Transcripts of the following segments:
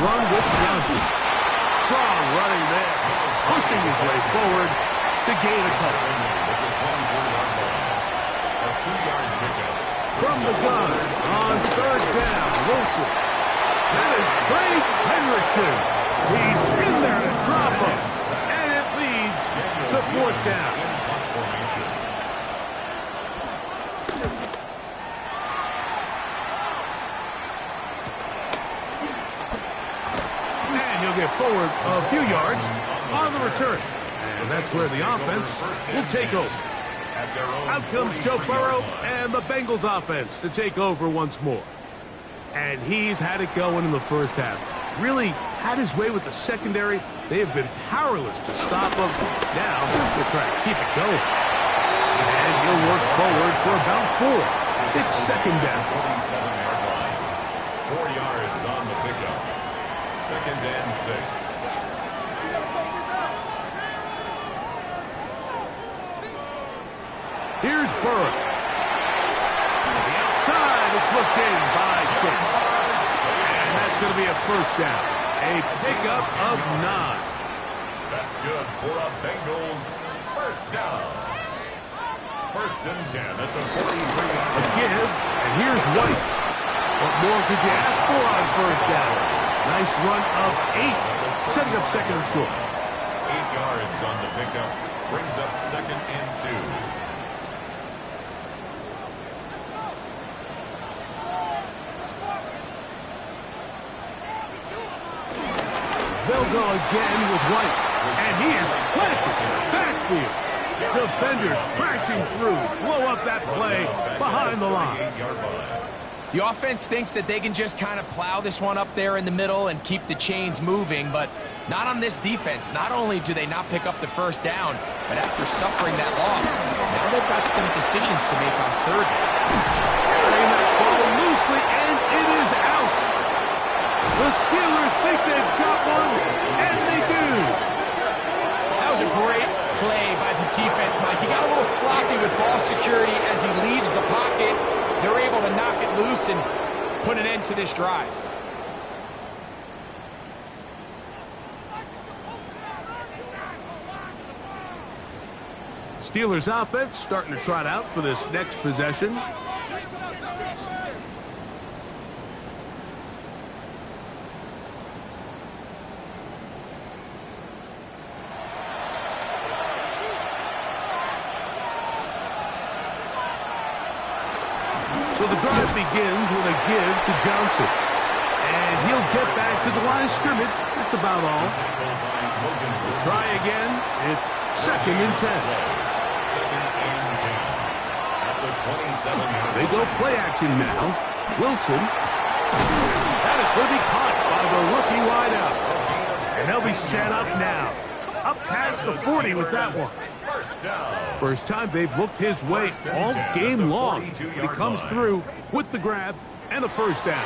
run with Johnson. Strong running there, pushing his way forward to gain a couple. From the gun on third down, Wilson. That is Trey Hendrickson. He's in there to drop us, and it leads to fourth down. And he'll get forward a few yards on the return. And that's where the offense will take over. Out comes Joe Burrow and the Bengals offense to take over once more. And he's had it going in the first half. Really had his way with the secondary. They have been powerless to stop him. Now they'll try to keep it going. And he'll work forward for about 4. It's second down. 4 yards on the pickup. Second and 6. Here's Burrow. To the outside, it's looked in by Chase. And that's going to be a first down. A pickup of 9. That's good for a Bengals first down. First and 10 at the 43. A give, and here's White. What more could you ask for on first down? Nice run of 8, setting up second and short. 8 yards on the pickup. Brings up second and 2. They'll go again with White. And he is planted in the backfield. Defenders crashing through. Blow up that play behind the line. The offense thinks that they can just kind of plow this one up there in the middle and keep the chains moving, but not on this defense. Not only do they not pick up the first down, but after suffering that loss, now they've got some decisions to make on third down. Carrying that ball loosely, and it is out. The Steelers think they've got one, and they do. That was a great play by the defense, Mike. He got a little sloppy with ball security as he leaves the pocket. They're able to knock it loose and put an end to this drive. Steelers offense starting to trot out for this next possession. So the drive begins with a give to Johnson. And he'll get back to the line of scrimmage. That's about all. We'll try again. It's second and 10. Second and 10. At the 27. They go play action now. Wilson. That is going to be caught by the rookie wideout. And they'll be set up now. Up past the 40 with that one. First time they've looked his way all game long. But he comes through with the grab and a first down.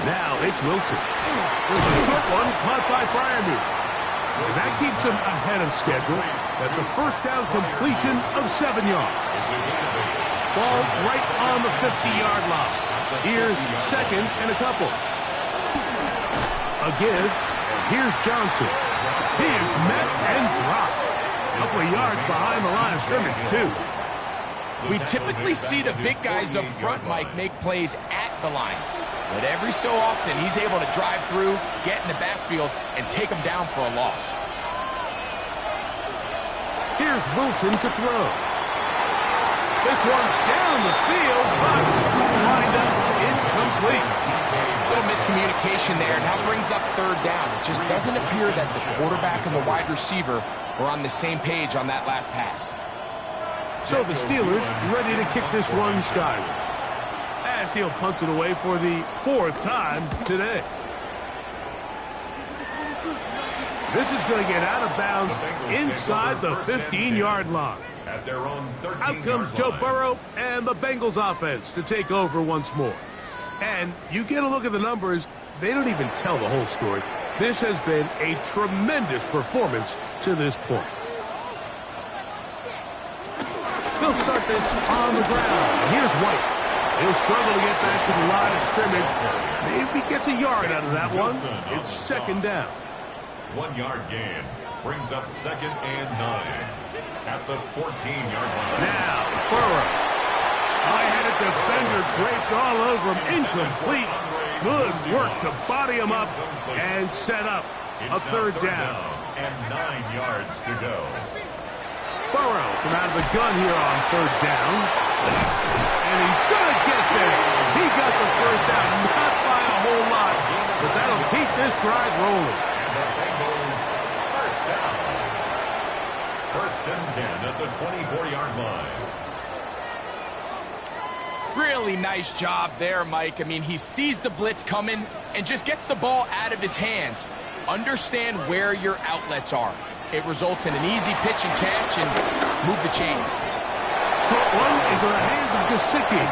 Now it's Wilson. There's a short one caught by Freiermuth. And that keeps him ahead of schedule. That's a first down completion of 7 yards. Ball right on the 50-yard line. Here's second and a couple. A give. Here's Johnson. He is met and dropped. A couple of yards behind the line of scrimmage, too. We typically see the big guys up front, Mike, make plays at the line. But every so often, he's able to drive through, get in the backfield, and take them down for a loss. Here's Wilson to throw. This one down the field, but lined up incomplete. Little miscommunication there, and that brings up third down. It just doesn't appear that the quarterback and the wide receiver were on the same page on that last pass. So the Steelers ready to kick this one skyward, as he'll punt it away for the 4th time today. This is going to get out of bounds inside the 15-yard line. Out comes Joe Burrow and the Bengals offense to take over once more. And you get a look at the numbers, they don't even tell the whole story. This has been a tremendous performance to this point. They'll start this on the ground. Here's White. He'll struggle to get back to the line of scrimmage. Maybe gets a yard out of that one. It's second down. 1 yard gain brings up 2nd and 9 at the 14-yard line. Now, Burrow. I had a defender draped all over him. Incomplete. Good work to body him up and set up a third down. And 9 yards to go. Burrow from out of the gun here on third down. And he's going to get there. He got the first down, not by a whole lot, but that'll keep this drive rolling. And the Bengals first down. 1st and 10 at the 24-yard line. Really nice job there, Mike. I mean, he sees the blitz coming and just gets the ball out of his hands. Understand where your outlets are. It results in an easy pitch and catch and move the chains. Short one into the hands of Gesicki.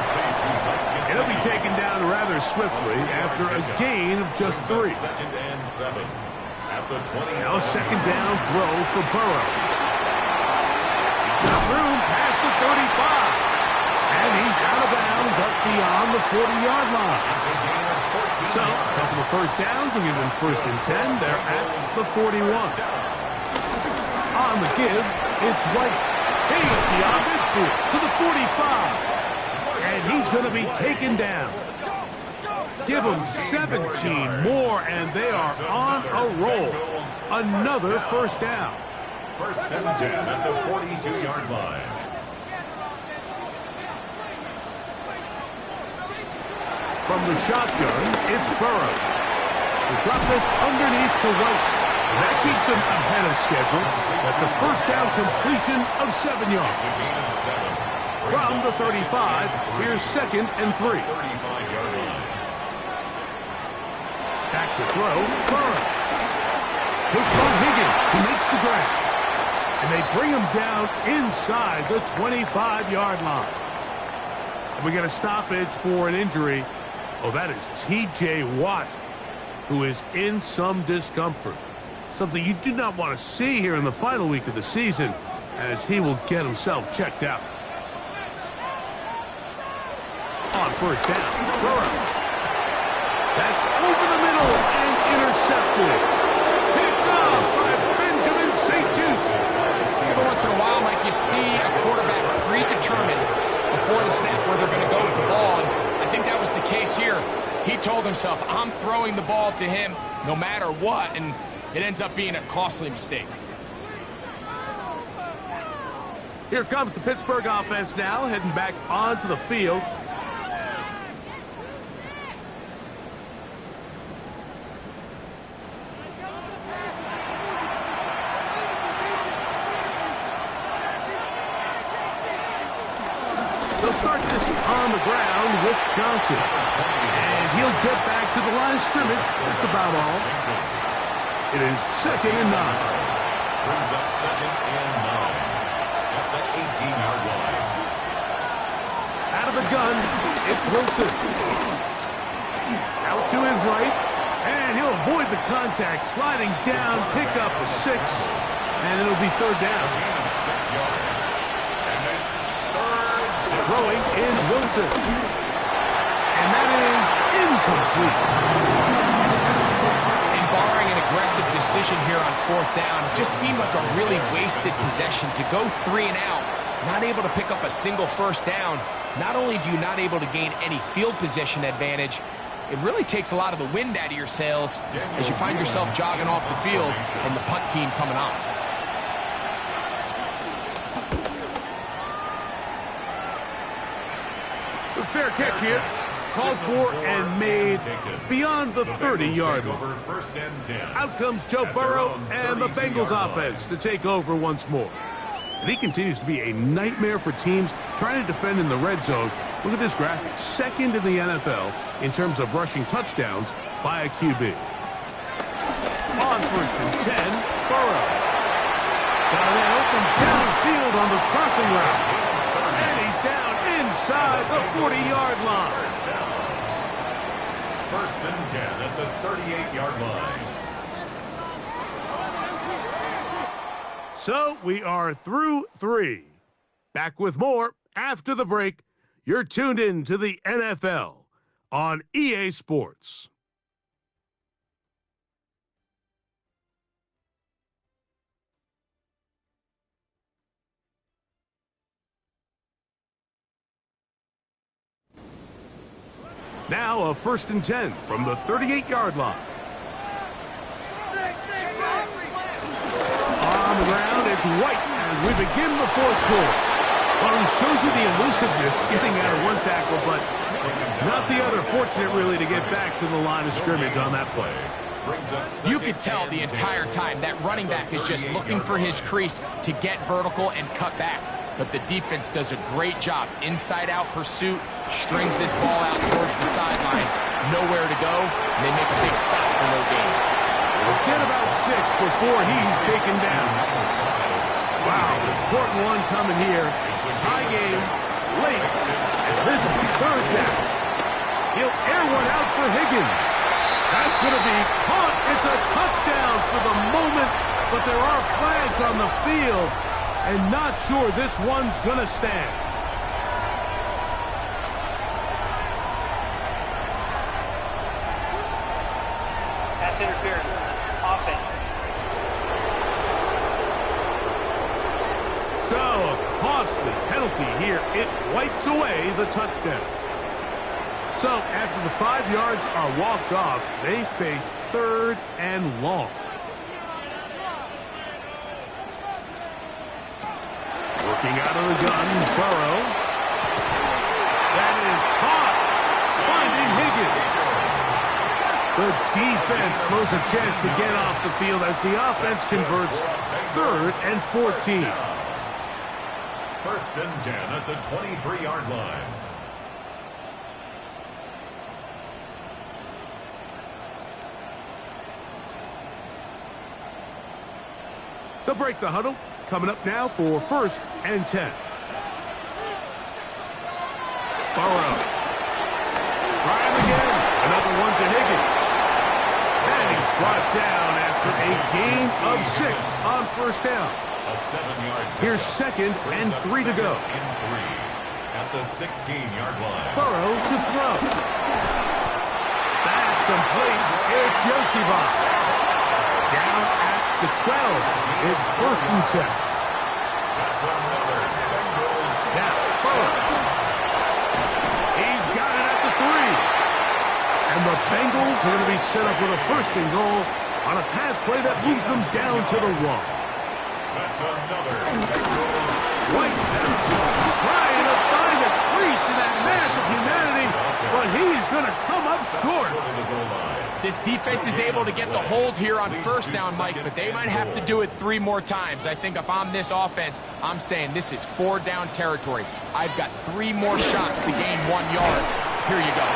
It'll be taken down rather swiftly after a gain of just 3. 2nd and 7 at the 27. Now second down throw for Burrow. Got room past the 35. And he's out of bounds up beyond the 40-yard line. So, a couple of first downs will give him 1st and 10. They're at the 41. On the give, it's White. He's beyond midfield to the 45. And he's going to be taken down. Give them 17 more, and they are on a roll. Another first down. 1st and 10 at the 42-yard line. From the shotgun, it's Burrow. The drop this underneath to White. And that keeps him ahead of schedule. That's a first down completion of 7 yards. From the 35, here's 2nd and 3. Back to throw, Burrow. Push from Higgins, who makes the grab. And they bring him down inside the 25-yard line. And we get a stoppage for an injury. Oh, that is T.J. Watt, who is in some discomfort. Something you do not want to see here in the final week of the season, as he will get himself checked out. On first down, Burrow. That's over the middle and intercepted. Picked off by Benjamin St. Just. Every once in a while, Mike, you see a quarterback predetermined before the snap where they're going to go with the ball. And I think that was the case here. He told himself, I'm throwing the ball to him no matter what, and it ends up being a costly mistake. Here comes the Pittsburgh offense now, heading back onto the field. They'll start this on the ground with Johnson. And he'll get back to the line of scrimmage. That's about all. It is 2nd and 9. Brings up 2nd and 9 at the 18-yard line. Out of the gun, it's Wilson. Out to his right. And he'll avoid the contact. Sliding down, pick up a 6. And it'll be 3rd down. 6 yards. And it's 3rd. Throwing is Wilson. And that is incomplete. And barring an aggressive decision here on 4th down, it just seemed like a really wasted possession to go 3 and out, not able to pick up a single first down. Not only do you not able to gain any field position advantage, it really takes a lot of the wind out of your sails as you find yourself jogging off the field and the punt team coming on. The fair catch here, called for and made beyond the 30-yard line. Out comes Joe Burrow and the Bengals offense to take over once more. And he continues to be a nightmare for teams trying to defend in the red zone. Look at this graphic. 2nd in the NFL in terms of rushing touchdowns by a QB. On 1st and 10, Burrow. Got a man open downfield on the crossing route. And he's down inside the 40-yard line. 1st and 10 at the 38-yard line. So we are through 3. Back with more after the break. You're tuned in to the NFL on EA Sports. Now a 1st and 10 from the 38-yard line. On the ground, it's White as we begin the 4th quarter. Well, he shows you the elusiveness getting out of one tackle, but not the other. Fortunate, really, to get back to the line of scrimmage on that play. You could tell the entire time that running back is just looking for his crease to get vertical and cut back. But the defense does a great job. Inside-out pursuit, strings this ball out towards the sideline. Nowhere to go, and they make a big stop for no gain. We'll get about 6 before he's taken down. Wow, important one coming here. Tie game, late. And this is 3rd down. He'll air one out for Higgins. That's going to be caught. It's a touchdown for the moment, but there are flags on the field, and not sure this one's going to stand. Pass interference. Offense. So, a costly penalty here. It wipes away the touchdown. So, after the 5 yards are walked off, they face 3rd and long. Working out of the gun, Burrow. That is caught. Finding Higgins. The defense blows a chance to get off the field as the offense converts 3rd and 14. 1st and 10 at the 23-yard line. They'll break the huddle. Coming up now for 1st and 10. Burrow. Try him again. Another one to Higgins. And he's brought down after a gain of 6 on 1st down. A 7-yard. Here's 2nd and 3 to go. At the 16-yard line. Burrow to throw. That's complete. It's Yoshiba. Down at the 12. It's 1st and 10. That's another Bengals. Now, Burrow. He's got it at the 3. And the Bengals are going to be set up with a 1st and goal on a pass play that moves them down to the 1. That's another Bengals. White trying to find a crease in that mass of humanity, but he's going to come up short. This defense is able to get the hold here on 1st down, Mike, but they might have to do it 3 more times. I think if I'm this offense, I'm saying this is 4 down territory. I've got 3 more shots to gain 1 yard. Here you go.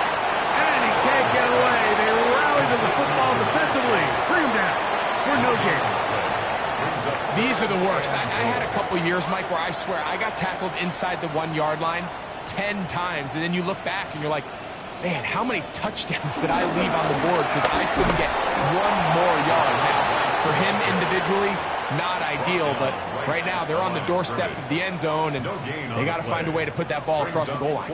And he can't get away. They rally to the football defensively. Bring him down for no gain. These are the worst. I had a couple years, Mike, where I swear I got tackled inside the 1 yard line 10 times, and then you look back and you're like, man, how many touchdowns did I leave on the board because I couldn't get 1 more yard? Now, for him individually, not ideal, but right now they're on the doorstep of the end zone, and they got to find a way to put that ball across the goal line.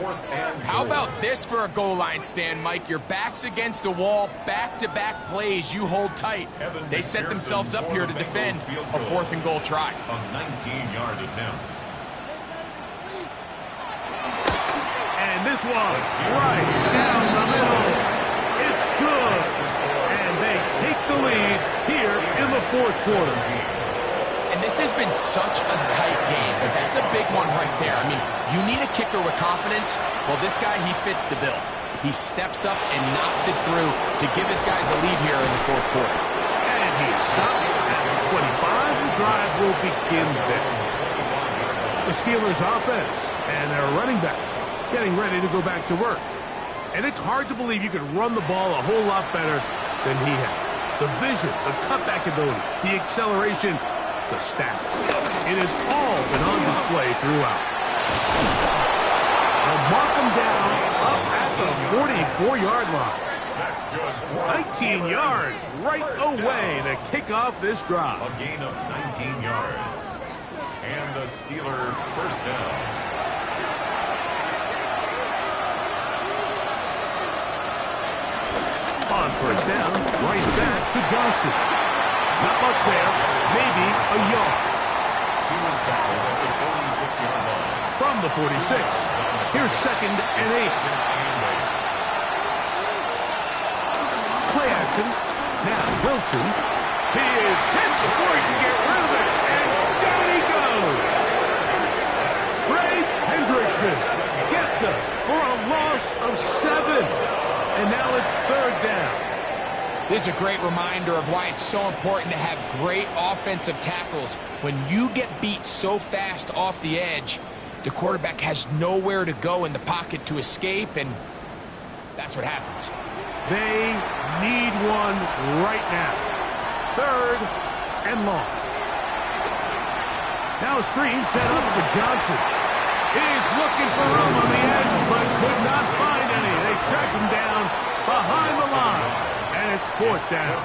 How about this for a goal line stand, Mike? Your back's against a wall, back-to-back plays, you hold tight. They set themselves up here to defend a 4th and goal try. A 19-yard attempt. And this one, right down the middle. It's good. And they take the lead here in the 4th quarter. And this has been such a tight game, but that's a big one right there. I mean, you need a kicker with confidence. Well, this guy, he fits the bill. He steps up and knocks it through to give his guys a lead here in the 4th quarter. And he's stopped at the 25. The drive will begin there. The Steelers offense and their running back getting ready to go back to work. And it's hard to believe you could run the ball a whole lot better than he has. The vision, the cutback ability, the acceleration, the stats. It has all been on display throughout. They'll mark him down up at the 44-yard line. That's good. 19 yards right away to kick off this drive. A gain of 19 yards. And the Steeler 1st down. On first down, right back to Johnson. Not much there, maybe a yard. He was tackled at the 46-yard line. From the 46, here's 2nd and 8. Play action. Now Wilson. He is hit before he can get rid of it. And down he goes. Trey Hendrickson gets us for a loss of 7. And now it's 3rd down. This is a great reminder of why it's so important to have great offensive tackles. When you get beat so fast off the edge, the quarterback has nowhere to go in the pocket to escape, and that's what happens. They need one right now. 3rd and long. Now a screen set up for Johnson. He's looking for room on the edge, but could not find any. They track him down behind the line, and it's 4th down.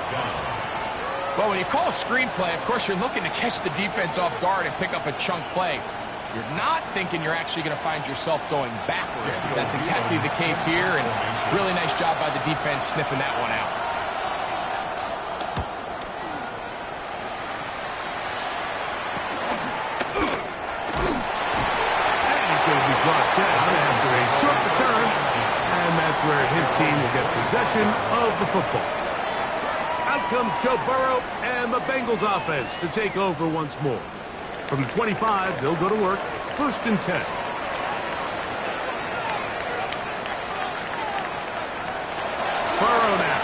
Well, when you call a screenplay, of course, you're looking to catch the defense off guard and pick up a chunk play. You're not thinking you're actually going to find yourself going backwards. But that's exactly the case here, and really nice job by the defense sniffing that one out. And he's going to be brought down after a short return, and that's where his team will get possession of the football. Out comes Joe Burrow and the Bengals offense to take over once more. From the 25, they'll go to work. 1st and 10. Burrow now.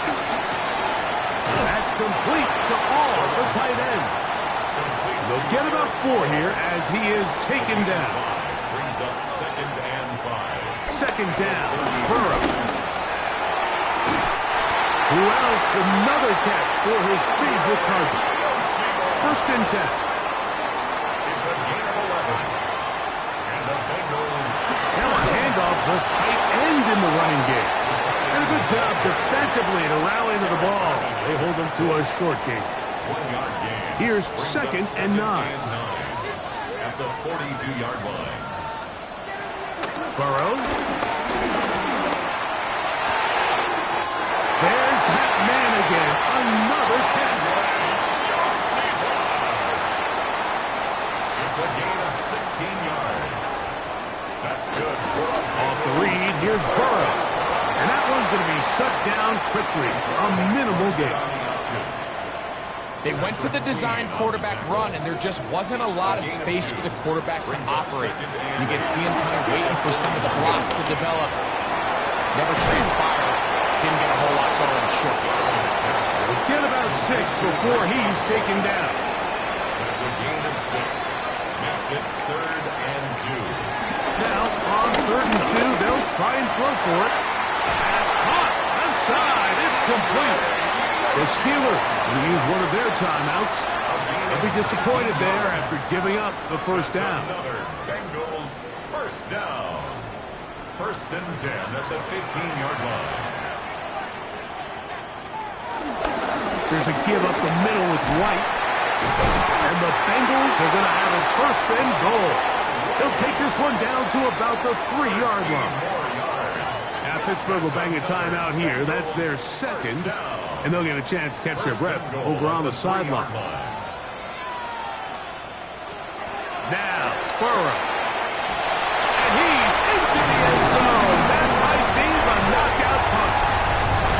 That's complete to all the tight ends. They'll get about 4 here as he is taken down. Brings up 2nd and 5. 2nd down. Burrow. Who else? Another catch for his favorite target. 1st and 10. It's a gain of 11. And the Bengals. Now a handoff, the tight end in the running game. And a good job defensively to rally to the ball. They hold them to a short gain. 1-yard gain. Here's 2nd and 9. At the 42-yard line. Burrow. There's that man again. Another catch. It's a gain of 16 yards. That's good. Off the read, here's Burrow. And that one's going to be shut down quickly. A minimal gain. They went to the design quarterback run, and there just wasn't a lot of space for the quarterback to operate. You can see him kind of waiting for some of the blocks to develop. Never transpired. Didn't get a whole lot going in short. We'll get about 6 before he's taken down. That's a gain of 6. Makes it 3rd and 2. Now, on 3rd and 2, they'll try and throw for it. That's hot. Inside. It's complete. The Steelers will use one of their timeouts. They'll be disappointed there after giving up the 1st down. Another Bengals 1st down. 1st and 10 at the 15-yard line. There's a give up the middle with White. And the Bengals are going to have a 1st and goal. They'll take this one down to about the 3-yard line. Now Pittsburgh will bang a timeout here. That's their 2nd. And they'll get a chance to catch their breath over on the sideline. Now, Burrow. And he's into the end zone. That might be the knockout punch.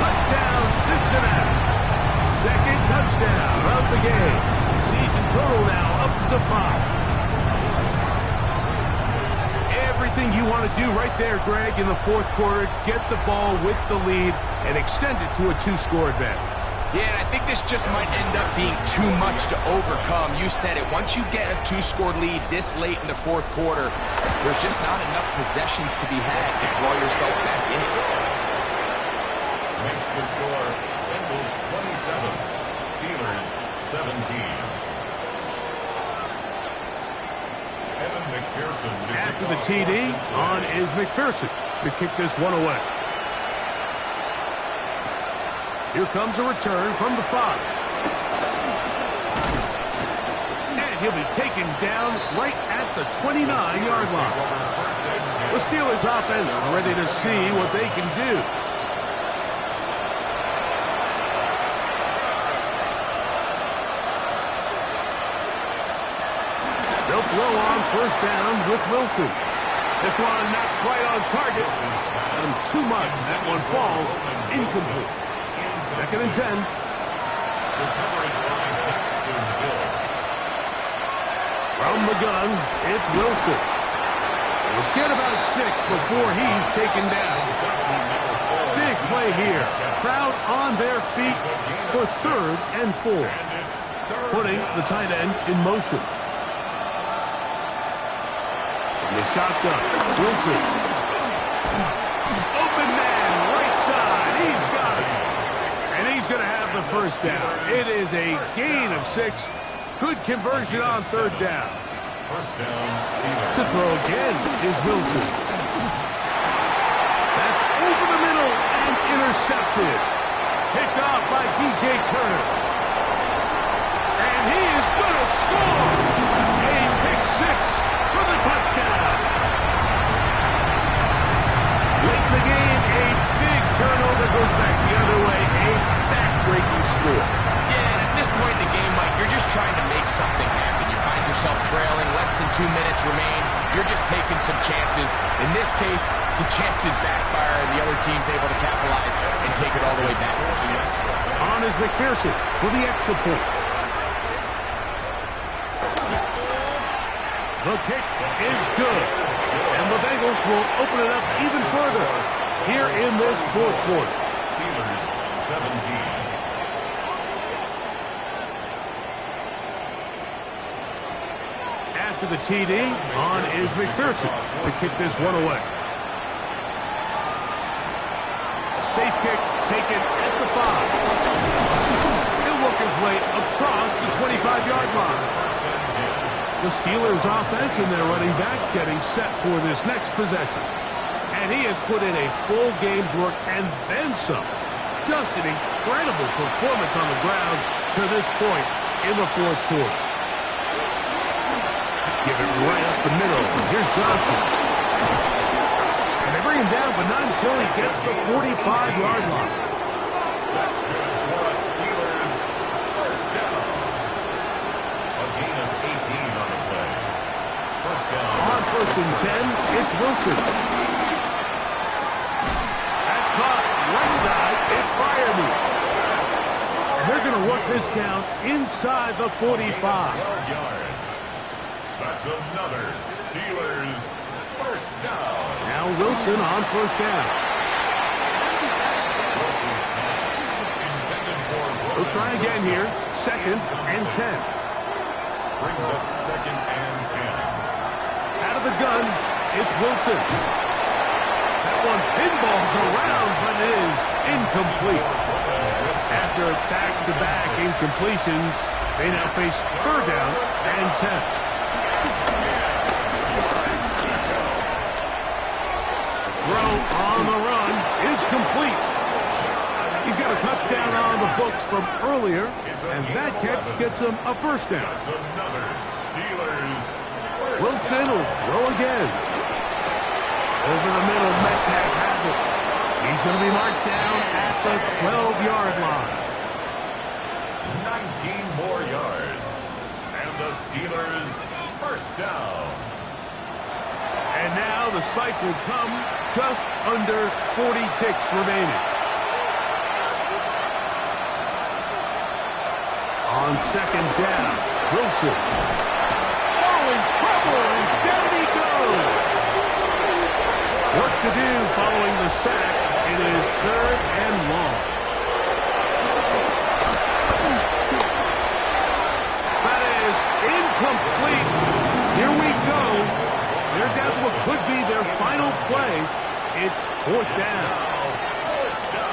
Touchdown, Cincinnati. 2nd touchdown of the game. Season total now up to 5. Everything you want to do right there, Greg, in the 4th quarter, get the ball with the lead and extend it to a 2-score advantage. Yeah, and I think this just might end up being too much to overcome. You said it. Once you get a 2-score lead this late in the 4th quarter, there's just not enough possessions to be had to draw yourself back in it. Makes the score Bengals 27, Steelers 17. After the TD, on is McPherson to kick this one away. Here comes a return from the 5. And he'll be taken down right at the 29-yard line. The Steelers offense ready to see what they can do. throw on first down with Wilson. This one not quite on target. Got him too much. That one falls incomplete. Second and 10. The coverage by Jacksonville. From the gun, it's Wilson. We'll get about 6 before he's taken down. Big play here. Crowd on their feet for 3rd and 4. Putting the tight end in motion. From the shotgun, Wilson. Open man, right side. He's got it. And he's going to have the first down. It is a gain of 6. Good conversion on 3rd down. First down, Steelers. To throw again is Wilson. That's over the middle and intercepted. Picked off by DJ Turner. And he is going to score. A pick 6 for the touchdown. Late in the game, a big turnover goes back the other way. A back-breaking score. Yeah, and at this point in the game, Mike, you're just trying to make something happen. You find yourself trailing, less than 2 minutes remain. You're just taking some chances. In this case, the chances backfire, and the other team's able to capitalize and take it all the way back for 6. On is McPherson for the extra point. The kick is good. And the Bengals will open it up even further here in this 4th quarter. Steelers 17. After the TD, on is McPherson to kick this one away. A safe kick taken at the 5. He'll work his way across the 25-yard line. The Steelers offense and their running back getting set for this next possession. And he has put in a full game's work and then some. Just an incredible performance on the ground to this point in the 4th quarter. Give it right up the middle. Here's Johnson. And they bring him down, but not until he gets the 45-yard line. That's good for us, Steelers. First down. A gain of 18 on the play. First down. On 1st and 10, it's Wilson. That's caught. Right side, it's Firemy. And they're going to work this down inside the 45. 12 yards. That's another Steelers first down. Now Wilson on 1st down. Wilson's pass intended for We'll try again here. 2nd and 10. brings up 2nd and 10. Out of the gun, it's Wilson. That one pinballs around, but it is incomplete. After back-to-back incompletions, they now face 3rd down and 10. Throw on the run is complete. He's got a touchdown on the books from earlier, and that catch gets him a first down. That's another Steelers first Wilson will throw again. Over the middle, Metcalf has it. He's going to be marked down at the 12-yard line. 19 more yards. And the Steelers first down. And now the spike will come just under 40 ticks remaining. On 2nd down, Wilson. Oh, in trouble, and down he goes. Work to do following the sack. It is 3rd and long. That is incomplete. Here we go. They're down to what could be their final play. It's 4th down.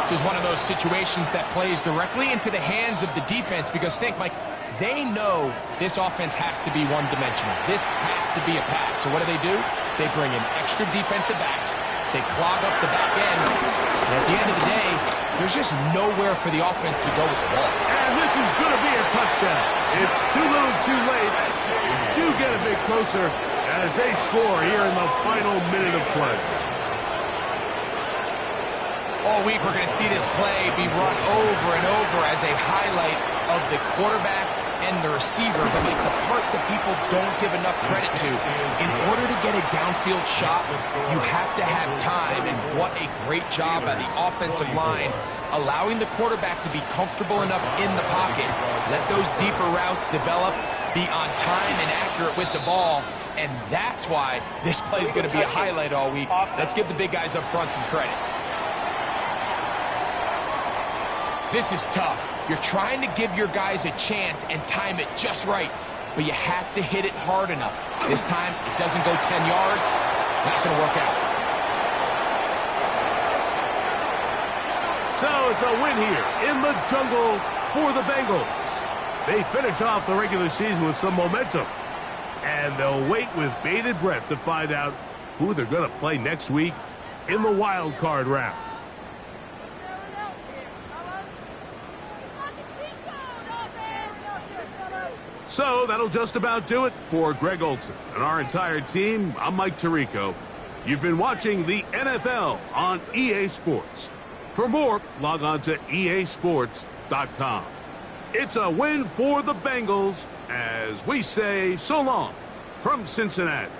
This is one of those situations that plays directly into the hands of the defense because think, Mike, they know this offense has to be one-dimensional. This has to be a pass. So what do? They bring in extra defensive backs. They clog up the back end. And at the end of the day, there's just nowhere for the offense to go with the ball. And this is going to be a touchdown. It's too little too late. Do get a bit closer as they score here in the final minute of play. All week we're going to see this play be run over and over as a highlight of the quarterback and the receiver, but like the part that people don't give enough credit to. In order to get a downfield shot, you have to have time, and what a great job by the offensive line, allowing the quarterback to be comfortable enough in the pocket, let those deeper routes develop, be on time and accurate with the ball, and that's why this play is going to be a highlight all week. Let's give the big guys up front some credit. This is tough. You're trying to give your guys a chance and time it just right, but you have to hit it hard enough. This time, it doesn't go 10 yards. Not going to work out. So it's a win here in the jungle for the Bengals. They finish off the regular season with some momentum, and they'll wait with bated breath to find out who they're going to play next week in the wild card round. So that'll just about do it for Greg Olson and our entire team. I'm Mike Tirico. You've been watching the NFL on EA Sports. For more, log on to easports.com. It's a win for the Bengals as we say so long from Cincinnati.